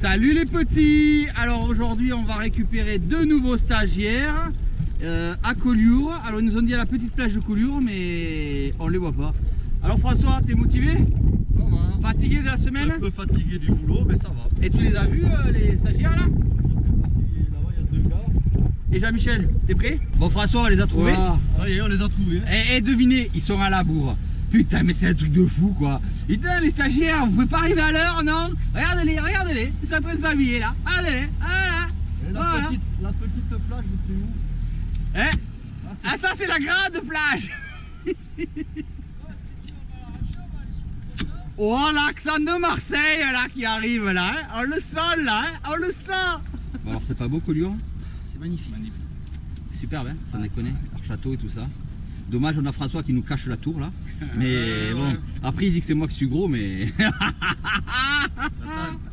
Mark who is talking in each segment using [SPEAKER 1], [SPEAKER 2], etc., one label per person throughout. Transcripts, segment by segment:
[SPEAKER 1] Salut les petits. Alors aujourd'hui on va récupérer deux nouveaux stagiaires à Collioure. Alors ils nous ont dit à la petite plage de Collioure mais on les voit pas. Alors François, t'es motivé?
[SPEAKER 2] Ça va.
[SPEAKER 1] Fatigué de la semaine?
[SPEAKER 2] Un peu fatigué du boulot mais ça va.
[SPEAKER 1] Et tu les as vus les stagiaires là?
[SPEAKER 2] Là-bas il y a deux gars.
[SPEAKER 1] Et Jean-Michel, t'es prêt? Bon François on les a trouvés.
[SPEAKER 2] Wow. Ça y est on les a trouvés.
[SPEAKER 1] Et devinez, ils sont à la bourre. Putain mais c'est un truc de fou quoi. Putain les stagiaires, vous pouvez pas arriver à l'heure non? Regardez-les, regardez-les. Ils sont en train de s'habiller là. Regardez-les, voilà.
[SPEAKER 2] Et
[SPEAKER 1] Voilà.
[SPEAKER 2] la petite plage c'est où?
[SPEAKER 1] Hein? Ah ça c'est la grande plage. Oh l'accent de Marseille là qui arrive là, hein? On le sent là, hein? On le sent. Bon, alors c'est pas beau Collioure?
[SPEAKER 3] C'est magnifique.
[SPEAKER 1] Superbe hein, ça déconne, leur château et tout ça. Dommage on a François qui nous cache la tour là. Mais bon, après il dit que c'est moi qui suis gros mais...
[SPEAKER 2] Attends,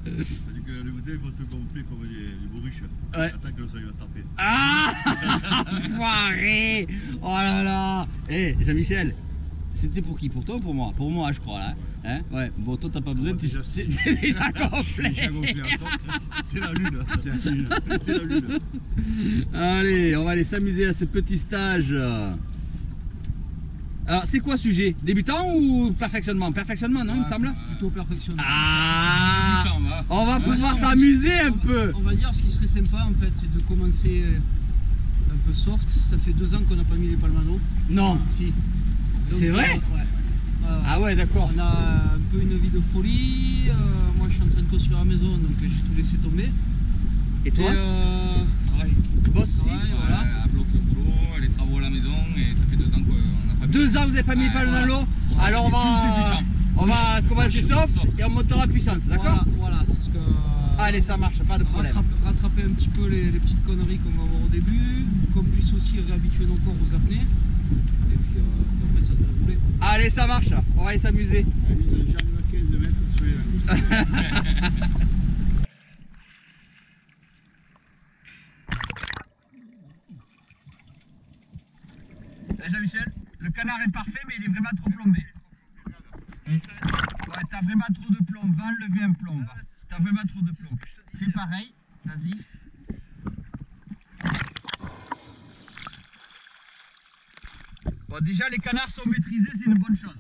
[SPEAKER 2] t'as dit que les bouteilles vont se gonfler comme les bourriches.
[SPEAKER 1] Ouais.
[SPEAKER 2] Attends que le soleil va taper.
[SPEAKER 1] Ah foiré. Oh là là. Eh Jean-Michel, c'était pour qui? Pour toi ou pour moi? Pour moi je crois là. Hein? Ouais, bon toi t'as pas besoin, t'es déjà gonflé.
[SPEAKER 2] C'est la lune, c'est la lune.
[SPEAKER 1] Allez, on va aller s'amuser à ce petit stage. Alors c'est quoi sujet? Débutant ou perfectionnement? Perfectionnement non il me semble?
[SPEAKER 3] Plutôt perfectionnement.
[SPEAKER 1] Ah, on va pouvoir
[SPEAKER 3] dire,
[SPEAKER 1] s'amuser un peu.
[SPEAKER 3] On va dire ce qui serait sympa en fait, c'est de commencer un peu soft. Ça fait 2 ans qu'on n'a pas mis les palmados.
[SPEAKER 1] Non.
[SPEAKER 3] Si.
[SPEAKER 1] C'est vrai?
[SPEAKER 3] Ouais.
[SPEAKER 1] Ah ouais d'accord.
[SPEAKER 3] On a un peu une vie de folie. Moi je suis en train de construire la maison donc j'ai tout laissé tomber.
[SPEAKER 1] Et toi?
[SPEAKER 3] Pareil.
[SPEAKER 1] Boss aussi?
[SPEAKER 3] Pareil, voilà.
[SPEAKER 4] À bloc boulot, les travaux à la maison et ça fait 2 ans qu'on n'a pas mis.
[SPEAKER 1] 2 ans vous n'avez pas mis les palmes dans l'eau? Alors on va commencer soft et on montera en puissance, d'accord?
[SPEAKER 3] Voilà, c'est ce que.
[SPEAKER 1] Allez ça marche, pas de problème.
[SPEAKER 3] Rattraper un petit peu les petites conneries qu'on va avoir au début, qu'on puisse aussi réhabituer nos corps aux apnées. Et puis après ça devrait rouler.
[SPEAKER 1] Allez ça marche, on va aller s'amuser.
[SPEAKER 2] J'arrive à 15 mètres, soyez là.
[SPEAKER 1] Jean-Michel, le canard est parfait mais il est vraiment trop plombé. Ouais, t'as vraiment trop de plomb, va enlever un plomb. T'as vraiment trop de plomb. Fais pareil, vas-y. Bon déjà les canards sont maîtrisés, c'est une bonne chose.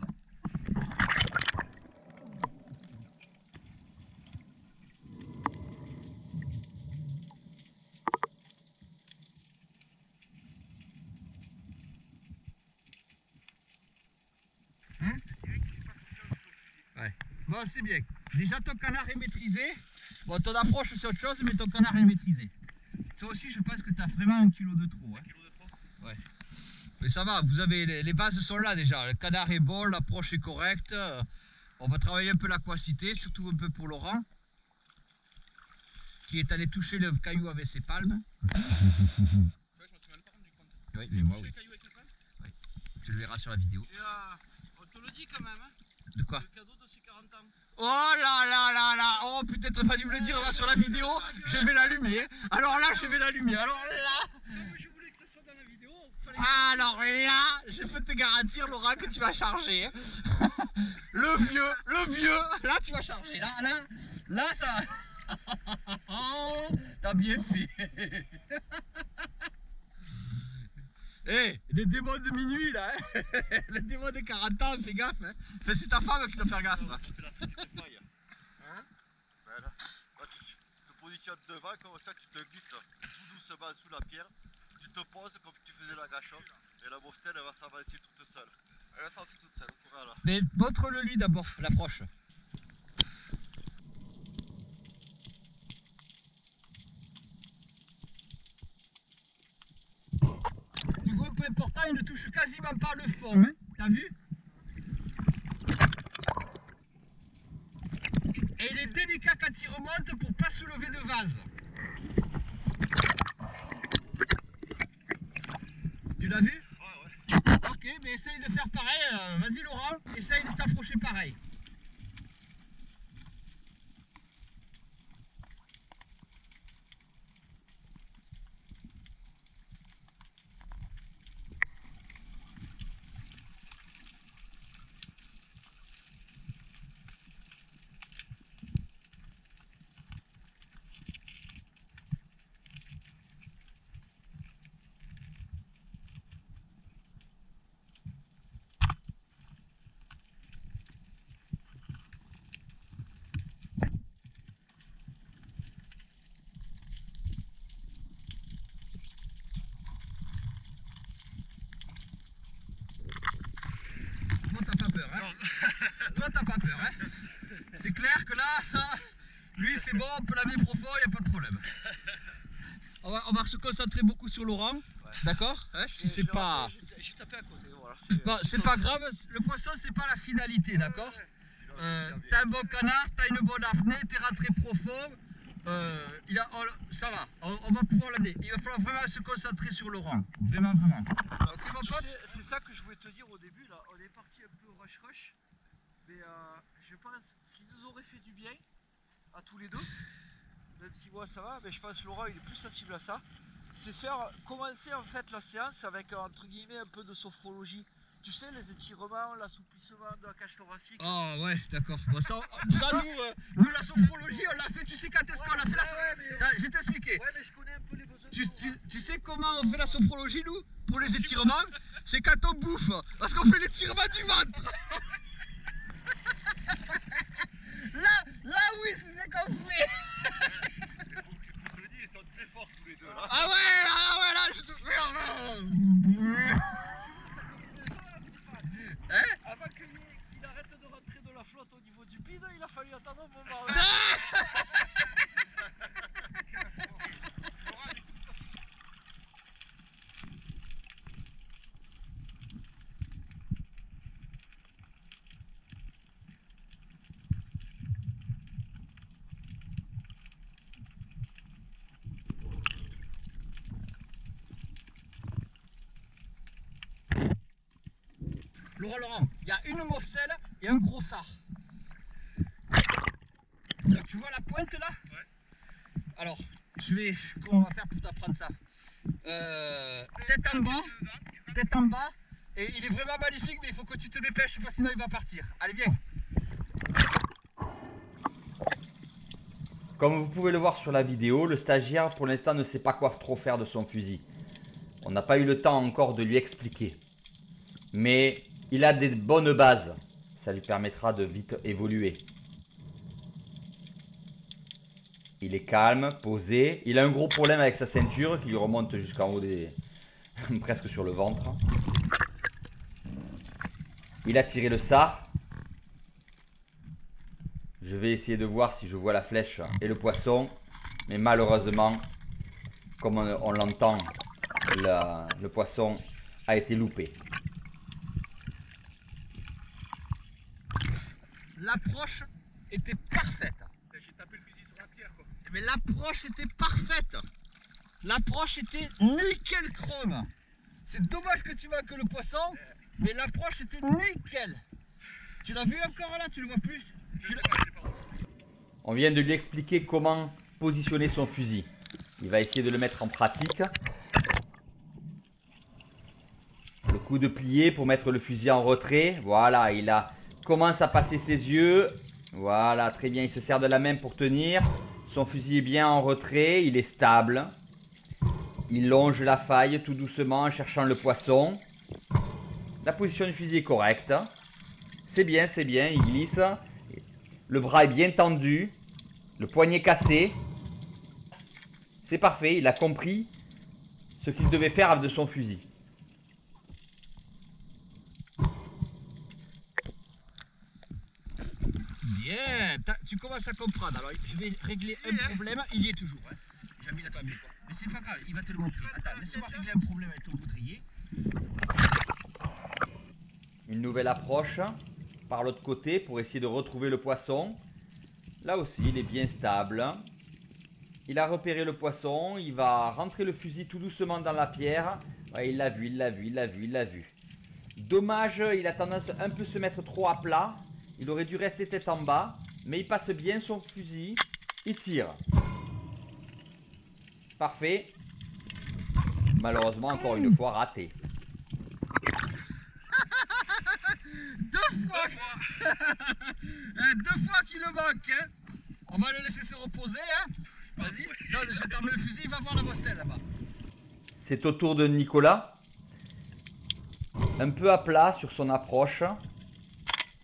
[SPEAKER 1] Ouais. Bon c'est bien. Déjà ton canard est maîtrisé. Bon ton approche c'est autre chose mais ton canard est maîtrisé. Toi aussi je pense que tu as vraiment 1 kilo de trop. Hein. 1 kilo de trop? Ouais. Mais ça va, vous avez les bases sont là déjà. Le canard est bon, l'approche est correcte. On va travailler un peu l'aquacité, surtout un peu pour Laurent. Qui est allé toucher le caillou avec ses palmes.
[SPEAKER 4] Je me suis même pas rendu compte.
[SPEAKER 1] Oui, mais moi oui.
[SPEAKER 4] Le caillou avec les palmes?
[SPEAKER 1] Oui. Tu le verras sur la vidéo.
[SPEAKER 3] Et on te le dit quand même, hein.
[SPEAKER 1] De quoi?
[SPEAKER 3] Le cadeau de ses 40 ans.
[SPEAKER 1] Oh là là là là. Oh putain t'as pas dû me le dire là sur la vidéo. Je vais l'allumer. Alors là je vais l'allumer. Alors là.
[SPEAKER 3] Je voulais que ce soit dans la vidéo.
[SPEAKER 1] Alors là, je peux te garantir Laura que tu vas charger. Hein. le vieux, là tu vas charger. Là ça. T'as bien fait. Eh, les démons de minuit là, hein. Les démons de 40 ans, fais gaffe. Hein. Enfin, c'est ta femme qui doit faire gaffe. Là.
[SPEAKER 2] Tu fais la petite paille. Hein? Voilà. Là, tu te positionnes devant, comme ça tu te glisses tout doucement sous la pierre. Tu te poses comme si tu faisais la gâchotte et la mostelle elle va s'avancer toute seule.
[SPEAKER 4] Elle va sortir toute seule.
[SPEAKER 2] Voilà.
[SPEAKER 1] Mais montre-le lui d'abord, l'approche. Tu vois, peu important, il ne touche quasiment pas le fond, hein. T'as vu? Et il est délicat quand il remonte pour pas soulever de vase. Tu l'as vu? Ouais. Ok, mais essaye de faire pareil. Vas-y Laurent, essaye de t'approcher pareil. c'est clair que là, ça, lui c'est bon, on peut la mettre profond, il n'y a pas de problème. On va se concentrer beaucoup sur Laurent, ouais. D'accord hein, si c'est pas...
[SPEAKER 3] J'ai tapé à côté, voilà.
[SPEAKER 1] C'est pas grave, le poisson c'est pas la finalité, d'accord t'as un bon canard, t'as une bonne apnée, t'es rentré profond, ça va, on va pouvoir l'aider. Il va falloir vraiment se concentrer sur Laurent, vraiment. Ok mon pote?
[SPEAKER 3] C'est ça que je voulais te dire au début, là, on est parti un peu rush, mais je pense, ce qui nous aurait fait du bien, à tous les deux, même si moi ça va, mais je pense que Laurent il est plus sensible à ça, c'est commencer en fait la séance avec entre guillemets un peu de sophrologie. Tu sais, les étirements, l'assouplissement de la cage thoracique.
[SPEAKER 1] Ah ouais, d'accord. Bon, ça nous, la sophrologie, on l'a fait. Tu sais quand est-ce qu'on a fait la sophrologie? Je vais t'expliquer.
[SPEAKER 3] Ouais, mais je connais un peu les besoins.
[SPEAKER 1] Tu sais comment on fait la sophrologie, nous? Pour les étirements? C'est quand on bouffe. Parce qu'on fait l'étirement du ventre. Là, oui, c'est ce qu'on fait.
[SPEAKER 2] Ils sont très forts tous les deux là.
[SPEAKER 1] Ah ouais, là, je te fais.
[SPEAKER 3] Avant qu'il arrête de rentrer de la flotte au niveau du bide, il a fallu attendre un moment.
[SPEAKER 1] Laurent, il y a une mostelle et un gros sard. Tu vois la pointe là? Ouais. Alors, comment on va faire pour t'apprendre ça? Tête en bas, et il est vraiment magnifique, mais il faut que tu te dépêches, parce que sinon il va partir. Allez, viens.
[SPEAKER 5] Comme vous pouvez le voir sur la vidéo, le stagiaire pour l'instant ne sait pas quoi trop faire de son fusil. On n'a pas eu le temps encore de lui expliquer. Mais il a des bonnes bases, ça lui permettra de vite évoluer. Il est calme, posé, il a un gros problème avec sa ceinture qui lui remonte jusqu'en haut presque sur le ventre. Il a tiré le sard. Je vais essayer de voir si je vois la flèche et le poisson, mais malheureusement, comme on l'entend, le poisson a été loupé.
[SPEAKER 1] L'approche était parfaite.
[SPEAKER 4] J'ai tapé le fusil sur la pierre quoi.
[SPEAKER 1] Mais l'approche était parfaite. L'approche était nickel chrome. C'est dommage que tu vois que le poisson, mais l'approche était nickel. Tu l'as vu encore là? Tu le vois plus?
[SPEAKER 5] On vient de lui expliquer comment positionner son fusil. Il va essayer de le mettre en pratique. Le coup de plié pour mettre le fusil en retrait. Voilà, il commence à passer ses yeux. Voilà, très bien. Il se sert de la main pour tenir. Son fusil est bien en retrait. Il est stable. Il longe la faille tout doucement en cherchant le poisson. La position du fusil est correcte. C'est bien, il glisse. Le bras est bien tendu. Le poignet cassé. C'est parfait, il a compris ce qu'il devait faire de son fusil.
[SPEAKER 1] Bien, tu commences à comprendre. Alors je vais régler un problème, il y est toujours. Hein. J'ai mis la table. Mais c'est pas grave, il va te le montrer. Attends, laisse-moi régler un problème avec ton baudrier.
[SPEAKER 5] Une nouvelle approche par l'autre côté pour essayer de retrouver le poisson. Là aussi, il est bien stable. Il a repéré le poisson. Il va rentrer le fusil tout doucement dans la pierre. Ouais, il l'a vu. Dommage, il a tendance à un peu se mettre trop à plat. Il aurait dû rester tête en bas. Mais il passe bien son fusil. Il tire. Parfait. Malheureusement, encore une fois, raté.
[SPEAKER 1] Deux fois qu'il le manque, hein. On va le laisser se reposer, hein. Vas-y. Non, je vais terminer le fusil, il va voir la mostelle là-bas.
[SPEAKER 5] C'est au tour de Nicolas. Un peu à plat sur son approche.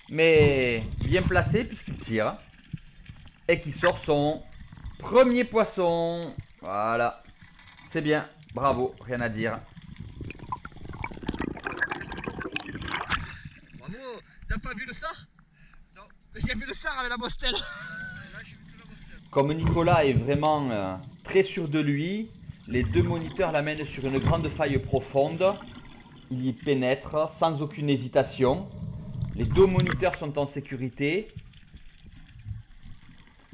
[SPEAKER 5] Mais bien placé puisqu'il tire. Et qui sort son premier poisson. Voilà. C'est bien. Bravo. Rien à dire.
[SPEAKER 1] Bravo. T'as pas vu le sort? Non. Il y a vu le sar avec la Mostel.
[SPEAKER 5] Comme Nicolas est vraiment très sûr de lui, les deux moniteurs l'amènent sur une grande faille profonde. Il y pénètre sans aucune hésitation. Les deux moniteurs sont en sécurité.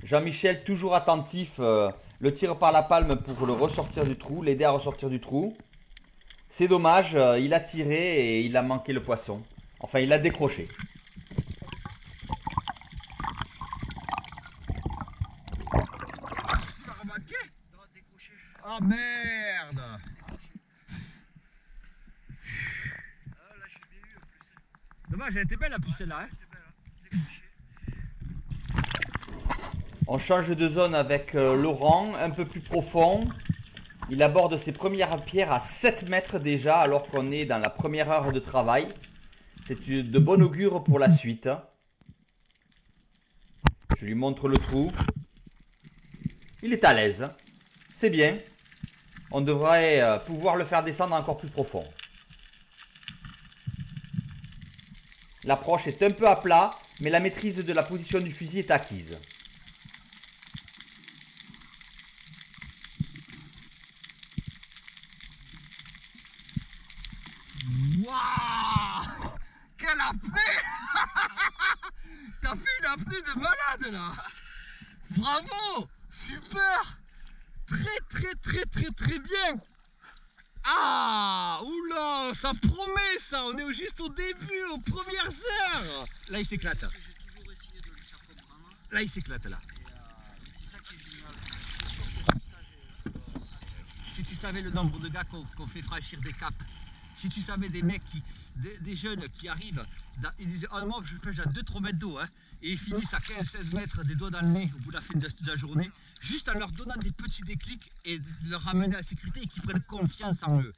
[SPEAKER 5] Jean-Michel, toujours attentif, le tire par la palme pour le ressortir du trou, l'aider à ressortir du trou. C'est dommage, il a tiré et il a manqué le poisson. Enfin, il a décroché.
[SPEAKER 1] Tu l'as remarqué? Ah merde!
[SPEAKER 3] Ah, là j'ai bien eu en plus.
[SPEAKER 1] Dommage, elle était belle la puce celle-là. Hein.
[SPEAKER 3] C'est belle, hein. Décroché.
[SPEAKER 5] On change de zone avec Laurent, un peu plus profond. Il aborde ses premières pierres à 7 mètres déjà, alors qu'on est dans la première heure de travail. C'est de bon augure pour la suite. Je lui montre le trou. Il est à l'aise. C'est bien. On devrait pouvoir le faire descendre encore plus profond. L'approche est un peu à plat, mais la maîtrise de la position du fusil est acquise.
[SPEAKER 1] Waouh! Quelle apnée! T'as fait une apnée de malade là! Bravo! Super! Très bien! Ah! Oula! Ça promet ça! On est juste au début, aux premières heures! Là il s'éclate.
[SPEAKER 3] J'ai toujours essayé de lui faire comprendre.
[SPEAKER 1] Là il s'éclate là.
[SPEAKER 3] Et c'est ça qui est génial. Je suis sûr que ce stage,
[SPEAKER 1] Si tu savais le nombre de gars qu'on fait franchir des caps, si tu savais des mecs des jeunes qui arrivent, ils disent oh moi je pêche à 2-3 mètres d'eau hein, et ils finissent à 15-16 mètres des doigts dans le nez au bout de la fin de la journée, juste en leur donnant des petits déclics et de leur ramener à la sécurité et qu'ils prennent confiance en eux.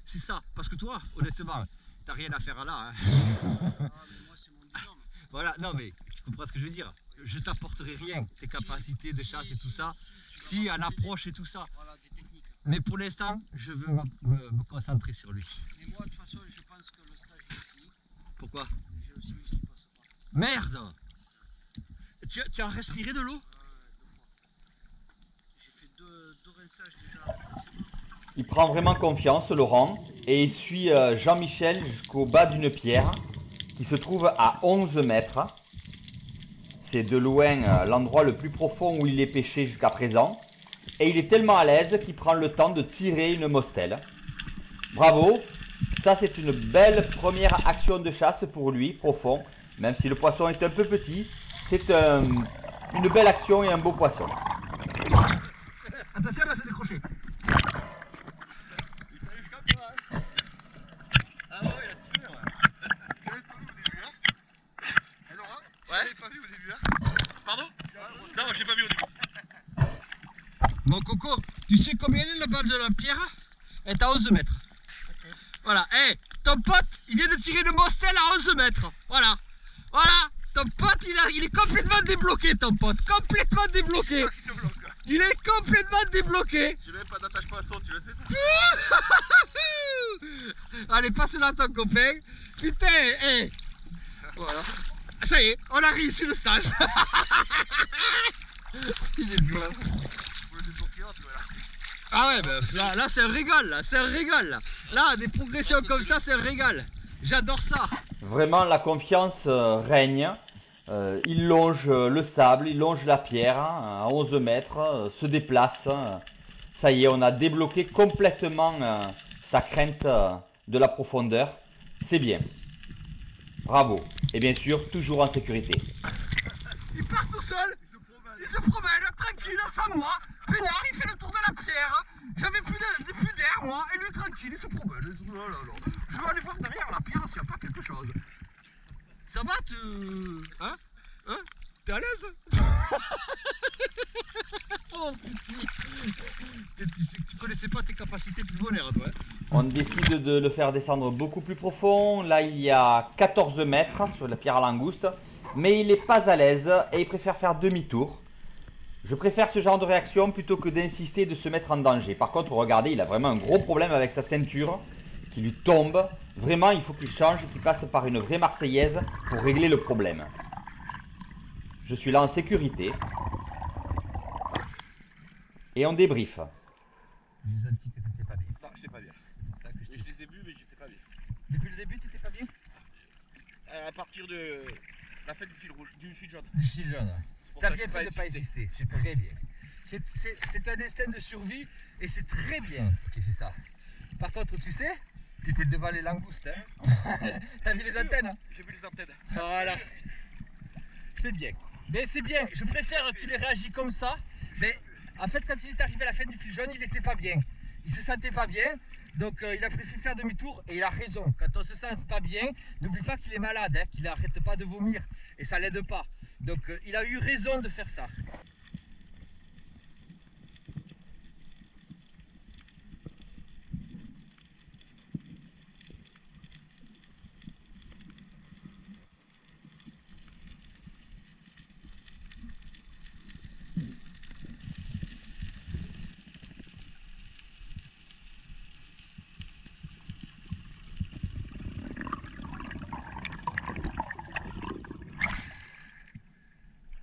[SPEAKER 1] C'est ça, parce que toi, honnêtement, t'as rien à faire là. Hein.
[SPEAKER 3] ah, mais moi c'est mon binôme.
[SPEAKER 1] Voilà, non mais tu comprends ce que je veux dire. Je t'apporterai rien, tes capacités de chasse et tout ça, si à l'approche et tout ça.
[SPEAKER 3] Voilà, des techniques.
[SPEAKER 1] Mais pour l'instant, je veux me concentrer sur lui.
[SPEAKER 3] Mais moi de toute façon, je pense que le stage est fini.
[SPEAKER 1] Pourquoi?
[SPEAKER 3] J'ai aussi vu ce qui passe pas.
[SPEAKER 1] Merde! Tu as respiré de l'eau?
[SPEAKER 3] 2 fois. J'ai fait deux rinçages déjà.
[SPEAKER 5] Il prend vraiment confiance, Laurent, et il suit Jean-Michel jusqu'au bas d'une pierre qui se trouve à 11 mètres. C'est de loin l'endroit le plus profond où il est pêché jusqu'à présent. Et il est tellement à l'aise qu'il prend le temps de tirer une mostelle. Bravo! Ça, c'est une belle première action de chasse pour lui, profond. Même si le poisson est un peu petit, c'est une belle action et un beau poisson.
[SPEAKER 1] Attention, là, c'est décroché.
[SPEAKER 2] Ah ouais, il a tiré, ouais. Tu l'avais pas vu au début, hein? Laurent?
[SPEAKER 1] Ouais.
[SPEAKER 2] Tu l'avais pas vu au début, hein?
[SPEAKER 1] Pardon?
[SPEAKER 2] Non, j'ai pas vu au début.
[SPEAKER 1] Bon, Coco, tu sais combien est la balle de la pierre? Elle est à 11 mètres. Voilà, hé, ton pote, il vient de tirer une mostelle à 11 mètres. Voilà, voilà, ton pote, il est complètement débloqué, ton pote, complètement débloqué. Il est complètement débloqué.
[SPEAKER 2] J'ai même pas d'attache poisson, tu le sais ça?
[SPEAKER 1] Allez, passe-la à ton copain. Putain, hé. Voilà. Ça y est, on a réussi le stage. J'ai peur.
[SPEAKER 2] Faut le débloquer, tu vois là.
[SPEAKER 1] Ah ouais, bah, là c'est un régal, là, c'est un régal. Là, des progressions comme ça, c'est un régal. J'adore ça.
[SPEAKER 5] Vraiment, la confiance règne. Il longe le sable, il longe la pierre à 11 mètres, se déplace. Ça y est, on a débloqué complètement sa crainte de la profondeur. C'est bien. Bravo. Et bien sûr, toujours en sécurité.
[SPEAKER 1] Il part tout seul, il se promène, tranquille, sans moi. Pénard, il fait le tour de la pierre. J'avais plus d'air, moi, et lui tranquille, il se promène. Oh là là. Je vais aller voir derrière la pierre s'il n'y a pas quelque chose. Ça va, tu... Hein? Hein? T'es à l'aise? Oh petit. Tu connaissais pas tes capacités pulmonaires, toi. Hein?
[SPEAKER 5] On décide de le faire descendre beaucoup plus profond. Là, il y a 14 mètres sur la pierre à langouste. Mais il n'est pas à l'aise et il préfère faire demi-tour. Je préfère ce genre de réaction plutôt que d'insister et de se mettre en danger. Par contre, regardez, il a vraiment un gros problème avec sa ceinture qui lui tombe. Vraiment, il faut qu'il change, qu'il passe par une vraie Marseillaise pour régler le problème. Je suis là en sécurité. Et on débrief.
[SPEAKER 1] J'ai senti que t'étais pas bien.
[SPEAKER 3] Non, j'étais pas bien.
[SPEAKER 1] C'est ça que je
[SPEAKER 3] Je les ai vus, mais j'étais pas bien.
[SPEAKER 1] Depuis le début, t'étais pas bien?
[SPEAKER 3] À partir de la fête du fil rouge, du fil jaune.
[SPEAKER 1] Du fil jaune.
[SPEAKER 3] C'est pour
[SPEAKER 1] T'as
[SPEAKER 3] ça que
[SPEAKER 1] bien
[SPEAKER 3] j'ai
[SPEAKER 1] fait de pas
[SPEAKER 3] insisté.
[SPEAKER 1] exister. C'est très bien. C'est un instinct de survie et c'est très bien qu'il fait ça. Par contre, tu sais, tu étais devant les langoustes. Hein. T'as vu les antennes? Hein?
[SPEAKER 3] J'ai vu les antennes.
[SPEAKER 1] Voilà. C'est bien. Mais c'est bien. Je préfère qu'il ait réagi comme ça. Mais en fait, quand il est arrivé à la fin du fil jaune, il n'était pas bien. Il se sentait pas bien. Donc il a préféré faire demi-tour et il a raison. Quand on se sent pas bien, n'oublie pas qu'il est malade, hein, qu'il n'arrête pas de vomir et ça l'aide pas. Donc il a eu raison de faire ça.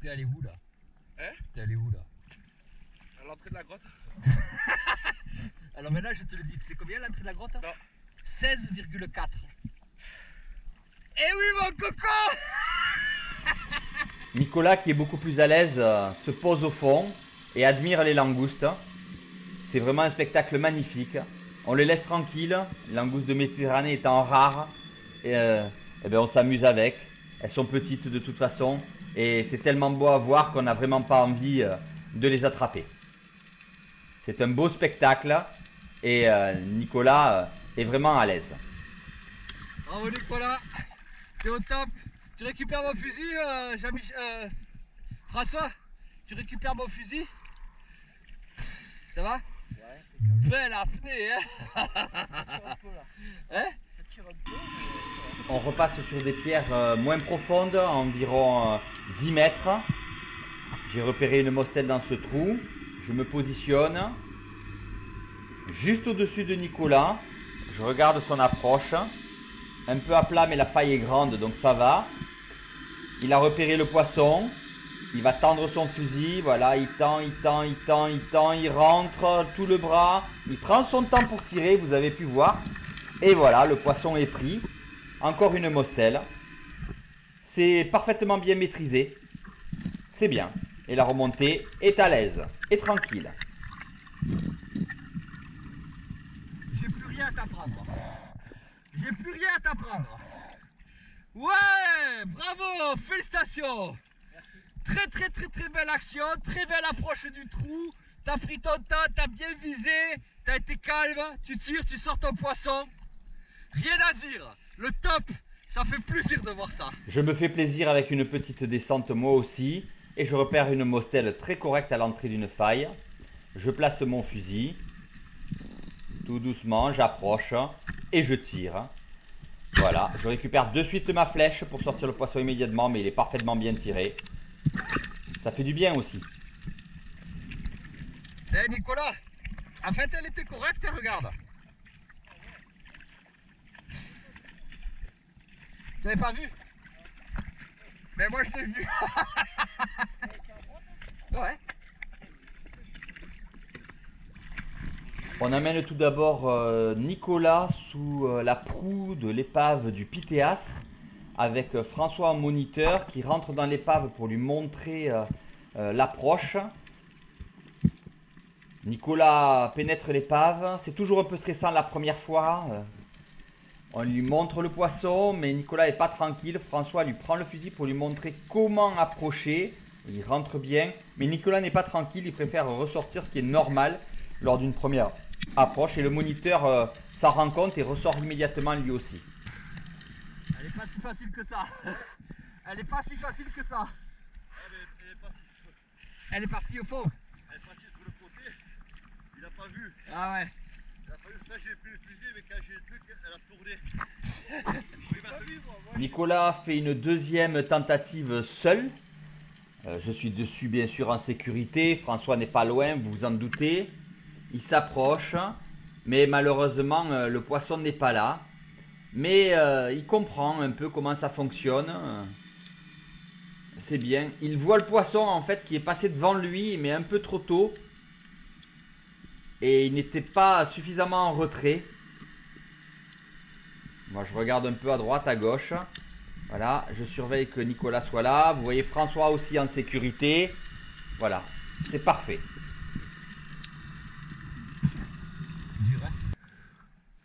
[SPEAKER 1] T'es allé où là?
[SPEAKER 3] Hein?
[SPEAKER 1] T'es allé où là?
[SPEAKER 3] À l'entrée de la grotte.
[SPEAKER 1] Alors maintenant je te le dis, tu sais combien l'entrée de la grotte?
[SPEAKER 3] Non.
[SPEAKER 1] 16,4. Eh oui mon coco!
[SPEAKER 5] Nicolas, qui est beaucoup plus à l'aise, se pose au fond et admire les langoustes. C'est vraiment un spectacle magnifique. On les laisse tranquilles, les langoustes de Méditerranée étant rares. Et, ben on s'amuse avec. Elles sont petites de toute façon. Et c'est tellement beau à voir qu'on n'a vraiment pas envie de les attraper. C'est un beau spectacle. Et Nicolas est vraiment à l'aise.
[SPEAKER 1] Bravo Nicolas, t'es au top. Tu récupères mon fusil, François? Tu récupères mon fusil? Ça va? Ouais. Belle apnée, hein? Hein?
[SPEAKER 5] On repasse sur des pierres moins profondes, environ 10 mètres. J'ai repéré une mostelle dans ce trou. Je me positionne juste au-dessus de Nicolas. Je regarde son approche. Un peu à plat, mais la faille est grande, donc ça va. Il a repéré le poisson. Il va tendre son fusil. Voilà, il tend, il tend, il tend, il tend. Il rentre tout le bras. Il prend son temps pour tirer, vous avez pu voir. Et voilà, le poisson est pris. Encore une mostelle. C'est parfaitement bien maîtrisé. C'est bien. Et la remontée est à l'aise et tranquille.
[SPEAKER 1] J'ai plus rien à t'apprendre. J'ai plus rien à t'apprendre. Ouais, bravo, félicitations. Très très très très belle action, très belle approche du trou. T'as pris ton temps, t'as bien visé, t'as été calme, tu tires, tu sors ton poisson. Rien à dire, le top, ça fait plaisir de voir ça.
[SPEAKER 5] Je me fais plaisir avec une petite descente moi aussi. Et je repère une mostelle très correcte à l'entrée d'une faille. Je place mon fusil. Tout doucement, j'approche et je tire. Voilà, je récupère de suite ma flèche pour sortir le poisson immédiatement, mais il est parfaitement bien tiré. Ça fait du bien aussi.
[SPEAKER 1] Eh Nicolas, en fait elle était correcte, regarde. Tu l'avais pas vu? Mais moi je l'ai vu. Ouais.
[SPEAKER 5] On amène tout d'abord Nicolas sous la proue de l'épave du Pythéas avec François en moniteur qui rentre dans l'épave pour lui montrer l'approche. Nicolas pénètre l'épave, c'est toujours un peu stressant la première fois. On lui montre le poisson, mais Nicolas n'est pas tranquille. François lui prend le fusil pour lui montrer comment approcher. Il rentre bien, mais Nicolas n'est pas tranquille, il préfère ressortir, ce qui est normal lors d'une première approche. Et le moniteur s'en rend compte et ressort immédiatement lui aussi.
[SPEAKER 1] Elle est pas si facile que ça. Elle est pas si facile que ça. Elle est partie au fond.
[SPEAKER 2] Elle est partie sur le côté, il a pas vu.
[SPEAKER 1] Ah ouais.
[SPEAKER 2] Il a pas vu, ça j'ai pris le fusil, mais quand j'ai le truc, elle a tourné.
[SPEAKER 5] Nicolas fait une deuxième tentative seul. Je suis dessus bien sûr en sécurité. François n'est pas loin, vous vous en doutez. Il s'approche, mais malheureusement le poisson n'est pas là. Mais il comprend un peu comment ça fonctionne. C'est bien. Il voit le poisson en fait qui est passé devant lui, mais un peu trop tôt. Et il n'était pas suffisamment en retrait. Moi je regarde un peu à droite, à gauche. Voilà, je surveille que Nicolas soit là. Vous voyez François aussi en sécurité. Voilà, c'est parfait.
[SPEAKER 1] Dur, hein?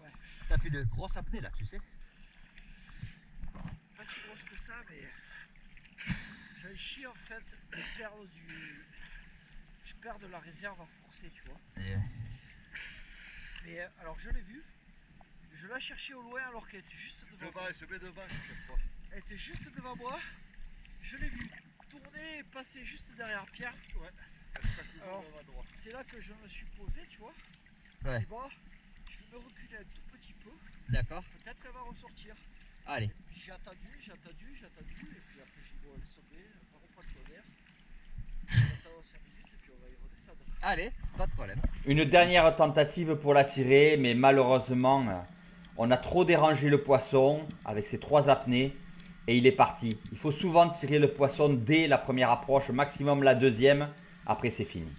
[SPEAKER 1] Ouais. T'as fait de grosses apnées là, tu sais.
[SPEAKER 3] Pas si grosse que ça, mais j'ai chier en fait de perdre du. Je perds de la réserve à forcer, tu vois. Mais alors je l'ai vu, je l'ai cherché au loin alors qu'elle était juste devant
[SPEAKER 2] Devant,
[SPEAKER 3] moi.
[SPEAKER 2] elle se met devant chaque fois.
[SPEAKER 3] Elle était juste devant moi, je l'ai vu tourner et passer juste derrière Pierre.
[SPEAKER 2] Ouais, elle se passe
[SPEAKER 3] Alors,
[SPEAKER 2] toujours à droite.
[SPEAKER 3] C'est là que je me suis posé, tu vois.
[SPEAKER 1] Ouais.
[SPEAKER 3] Et bon, je vais me reculer un tout petit peu,
[SPEAKER 1] D'accord.
[SPEAKER 3] peut-être qu'elle va ressortir.
[SPEAKER 1] Allez.
[SPEAKER 3] Puis j'ai attendu, et puis après j'ai dit bon, elle sautait, par contre pas de tonnerre. J'attends 5 minutes et puis on va y redescendre.
[SPEAKER 1] Allez, pas de problème.
[SPEAKER 5] Une dernière tentative pour l'attirer, mais malheureusement, on a trop dérangé le poisson avec ses 3 apnées et il est parti. Il faut souvent tirer le poisson dès la première approche, maximum la deuxième, après c'est fini.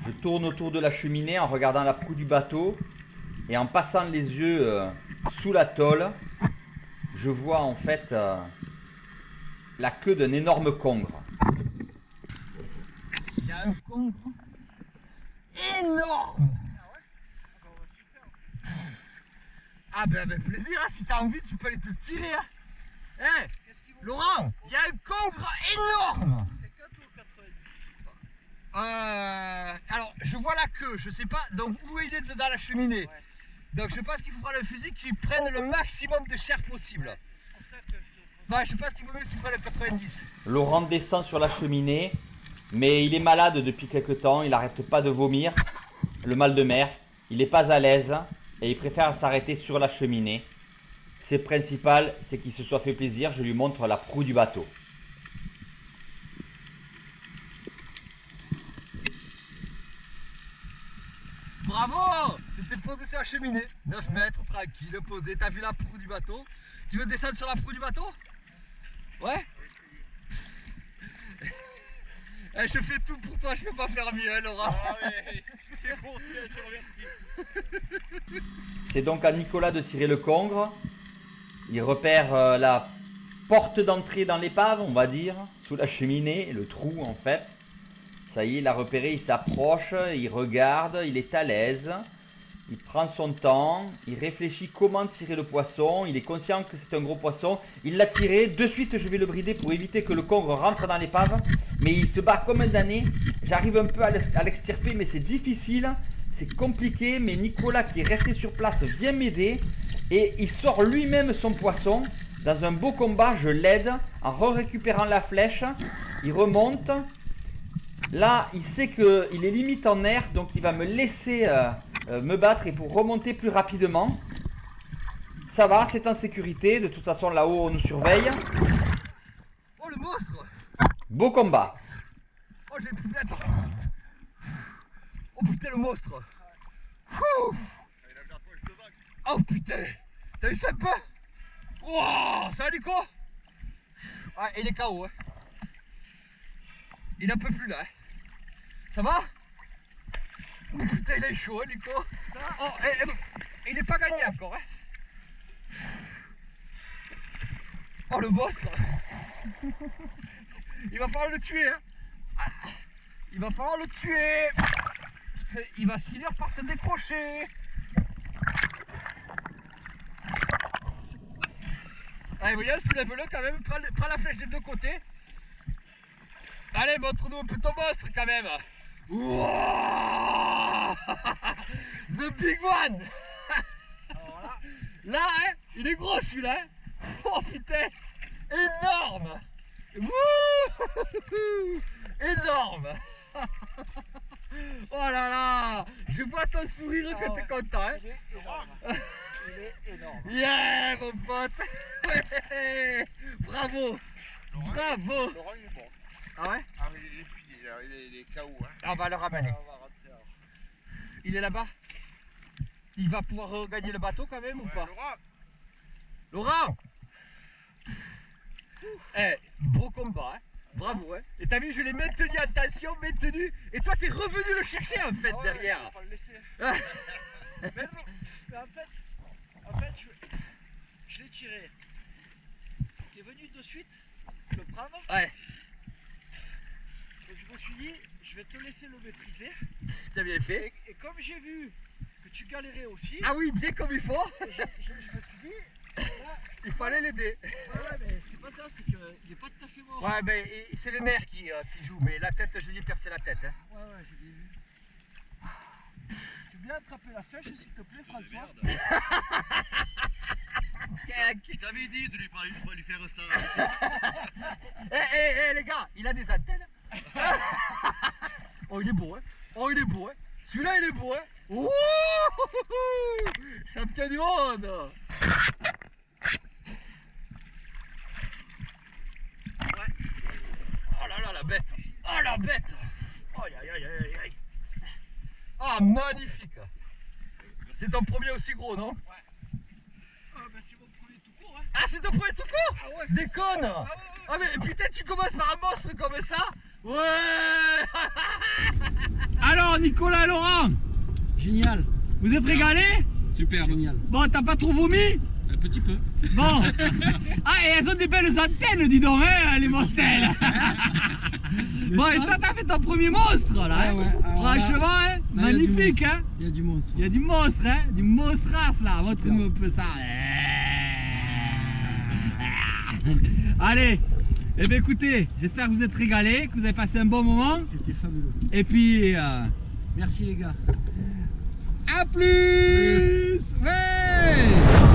[SPEAKER 5] Je tourne autour de la cheminée en regardant la proue du bateau et en passant les yeux sous la tôle, je vois en fait la queue d'un énorme congre.
[SPEAKER 1] Il y a un congre énorme. Ah ben avec plaisir, hein, si t'as envie tu peux aller te tirer. Hein. Hey,
[SPEAKER 3] Qu'est-ce qu'ils vont
[SPEAKER 1] Laurent, il y a un congre énorme.
[SPEAKER 3] C'est 4 ou 90?
[SPEAKER 1] Alors je vois la queue, je sais pas donc où il est dans la cheminée.
[SPEAKER 3] Ouais.
[SPEAKER 1] Donc je pense qu'il faudra le fusil qui prenne le maximum de chair possible.
[SPEAKER 3] C'est pour ça que je te
[SPEAKER 1] Ouais, je pense qu'il vaut mieux que tu prennes le 90.
[SPEAKER 5] Laurent descend sur la cheminée, mais il est malade depuis quelque temps, il n'arrête pas de vomir, le mal de mer, il n'est pas à l'aise et il préfère s'arrêter sur la cheminée. C'est principal, c'est qu'il se soit fait plaisir, je lui montre la proue du bateau.
[SPEAKER 1] Bravo! Tu t'es posé sur la cheminée, 9 mètres, tranquille, posé, t'as vu la proue du bateau. Tu veux descendre sur la proue du bateau? Ouais? Eh, je fais tout pour toi, je peux pas faire mieux, hein, Laurent.
[SPEAKER 3] Ah ouais, c'est bon, je te remercie.
[SPEAKER 5] C'est donc à Nicolas de tirer le congre. Il repère la porte d'entrée dans l'épave, on va dire, sous la cheminée, le trou en fait. Ça y est, il a repéré, il s'approche, il regarde, il est à l'aise. Il prend son temps, il réfléchit comment tirer le poisson, il est conscient que c'est un gros poisson. Il l'a tiré, de suite je vais le brider pour éviter que le congre rentre dans l'épave. Mais il se bat comme un damné, j'arrive un peu à l'extirper mais c'est difficile, c'est compliqué. Mais Nicolas qui est resté sur place vient m'aider et il sort lui-même son poisson. Dans un beau combat, je l'aide en récupérant la flèche, il remonte. Là, il sait qu'il est limite en air, donc il va me laisser me battre et pour remonter plus rapidement. Ça va, c'est en sécurité. De toute façon, là-haut, on nous surveille.
[SPEAKER 1] Oh le monstre!
[SPEAKER 5] Beau combat.
[SPEAKER 1] Oh j'ai plus mettre. Oh putain le monstre! Ouh.
[SPEAKER 2] Il a mis la poche devant.
[SPEAKER 1] Oh putain! T'as vu ça un peu? Wouah! Ça va Nico? Ouais, il est KO hein. Il n'en peut plus là. Hein. Ça va? Oh putain il est chaud hein, Nico. Oh, il n'est pas gagné encore hein. Oh le monstre. Il va falloir le tuer hein. Il va falloir le tuer. Parce qu'il va se finir par se décrocher. Allez William, soulève-le quand même, prends la flèche des deux côtés. Allez, montre-nous un peu ton monstre quand même. Wow. The big one.
[SPEAKER 3] Alors là,
[SPEAKER 1] Là, hein, il est gros celui-là. Hein. Oh putain, énorme. Wouh. Énorme. Oh là là, je vois ton sourire que t'es content. Hein.
[SPEAKER 3] il est énorme. Il est énorme.
[SPEAKER 1] Yeah, mon pote. Ouais. Bravo. Bravo.
[SPEAKER 2] Laurent, il est bon.
[SPEAKER 1] Ah ouais?
[SPEAKER 2] Ah, mais il est fini, là. Il est KO. Hein.
[SPEAKER 1] On va le ramener.
[SPEAKER 3] On va rentrer alors.
[SPEAKER 1] Il est là-bas. Il va pouvoir regagner le bateau quand même ou pas?
[SPEAKER 2] Laurent,
[SPEAKER 1] Laurent! Eh, beau combat, hein. Bravo, hein. Et t'as vu, je l'ai maintenu en tension, maintenu. Et toi, t'es revenu le chercher en fait
[SPEAKER 3] Ah ouais,
[SPEAKER 1] derrière.
[SPEAKER 3] on va pas le laisser. Mais non, mais en fait, je l'ai tiré. T'es venu de suite le prendre.
[SPEAKER 1] Ouais,
[SPEAKER 3] Donc je me suis dit, je vais te laisser le maîtriser.
[SPEAKER 1] t'as bien fait.
[SPEAKER 3] Et comme j'ai vu que tu galérais aussi,
[SPEAKER 1] Ah oui, bien comme il faut.
[SPEAKER 3] je me suis dit, là,
[SPEAKER 1] Il fallait l'aider.
[SPEAKER 3] ouais, mais c'est pas ça, c'est qu'il est pas tout à fait mort.
[SPEAKER 1] Ouais, ben c'est les nerfs qui jouent, mais la tête, je lui ai percé la tête. Hein.
[SPEAKER 3] Ouais, je l'ai vu. Tu veux bien attraper la flèche, s'il te plaît, François?
[SPEAKER 2] Je t'avais dit de lui pas lui faire ça.
[SPEAKER 1] Eh les gars, il a des antennes. Oh il est beau hein. Oh il est beau hein. Celui-là il est beau hein. Ouh, champion du monde. Ouais. Oh là là la bête. Oh la bête. Aïe aïe aïe aïe aïe. Ah magnifique. C'est ton premier aussi gros non?
[SPEAKER 3] Ah, bah c'est mon premier tout court, hein.
[SPEAKER 1] Ah c'est ton premier tout court?
[SPEAKER 3] Ah ouais.
[SPEAKER 1] Déconne.
[SPEAKER 3] Ah ouais,
[SPEAKER 1] Ah mais putain tu commences par un monstre comme ça. Ouais.
[SPEAKER 6] Alors Nicolas et Laurent,
[SPEAKER 3] Génial.
[SPEAKER 6] vous êtes régalés?
[SPEAKER 4] Superbe.
[SPEAKER 3] Génial.
[SPEAKER 6] Bon, t'as pas trop vomi?
[SPEAKER 4] Un petit peu.
[SPEAKER 6] Bon. Ah, et elles ont des belles antennes, dis donc, hein, les mostelles. Bon, et toi, t'as fait ton premier monstre, là. Hein.
[SPEAKER 3] Ouais, alors là,
[SPEAKER 6] Franchement, hein,
[SPEAKER 3] là, il y a du
[SPEAKER 6] magnifique, hein.
[SPEAKER 3] Il y a du monstre.
[SPEAKER 6] Il y a du monstre, hein, du monstrasse, là. Montre-nous un peu ça. Allez. Eh bien, écoutez, j'espère que vous êtes régalés, que vous avez passé un bon moment.
[SPEAKER 3] C'était fabuleux.
[SPEAKER 6] Et puis,
[SPEAKER 3] Merci les gars.
[SPEAKER 6] à plus. Ouais.